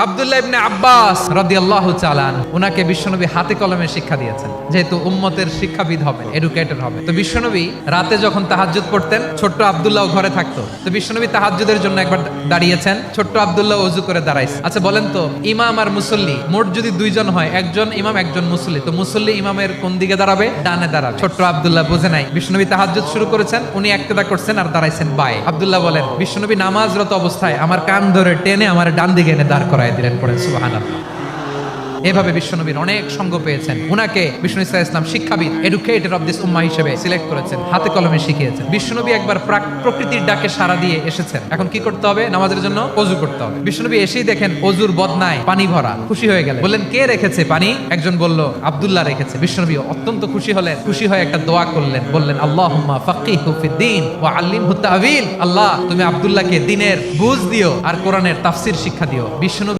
আব্দুল্লাহ ইবনে আব্বাস রাদিয়াল্লাহু তাআলা আনহু উনাকে বিশ্বনবী হাতে কলমে শিক্ষা দিয়েছেন, যেহেতু উম্মতের শিক্ষাবিদ হবে, এডুকেটর হবে। তো বিশ্বনবী রাতে যখন তাহাজ্জুদ পড়তেন, ছোট্ট আব্দুল্লাহ ঘরে থাকতো। তো বিশ্বনবী তাহাজ্জুদের জন্য একবার দাঁড়িয়েছেন, ছোট্ট আব্দুল্লাহ ওযু করে দাঁড়াইছে। আচ্ছা বলেন তো, ইমাম আর মুসল্লি মোট যদি দুইজন হয়, একজন ইমাম একজন মুসল্লি, তো মুসল্লি ইমামের কোন দিকে দাঁড়াবে? ডানে দাঁড়াবে। ছোট্ট আব্দুল্লাহ বুঝে নাই, বিশ্বনবী তাহাজ্জুদ শুরু করেছেন, উনি ইক্তেদা করছেন আর দাঁড়াইছেন বায়ে। আব্দুল্লাহ বলেন, বিশ্বনবী নামাজরত অবস্থায় আমার কান ধরে টেনে আমার ডান দিকে এনে দাঁড় করায় দিলেন। পড়েন সুবহানাল্লাহ। এভাবে বিশ্বনবীর অনেক সঙ্গ পেয়েছেন। উনাকে বিষ্ণু ইসলাম শিক্ষাবিদ, এডুকেটর অফ দিস উম্মাহ হিসেবে সিলেক্ট করেছেন, হাতে কলমে শিখিয়েছেন। বিশ্বনবী একবার প্রকৃতির ডাকে সাড়া দিয়ে এসেছেন। এখন কি করতে হবে? নামাজের জন্য ওযু করতে হবে। বিশ্বনবী এসেই দেখেন ওযুর বদনায় পানি ভরা, খুশি হয়ে গেলেন। বললেন, কে রেখেছে পানি? একজন বলল, আব্দুল্লাহ রেখেছে। বিশ্বনবী অত্যন্ত খুশি হলেন, খুশি হয়ে একটা দোয়া করলেন, বললেন, আল্লাহুম্মা ফাক্কিহু ফিদ্দীন ওয়া আল্লিমহু তা'ওয়ীল। আল্লাহ, তুমি আব্দুল্লাহকে দ্বীনের বুঝ দিও আর কোরআনের তাফসীর শিক্ষা দিও। বিশ্বনবী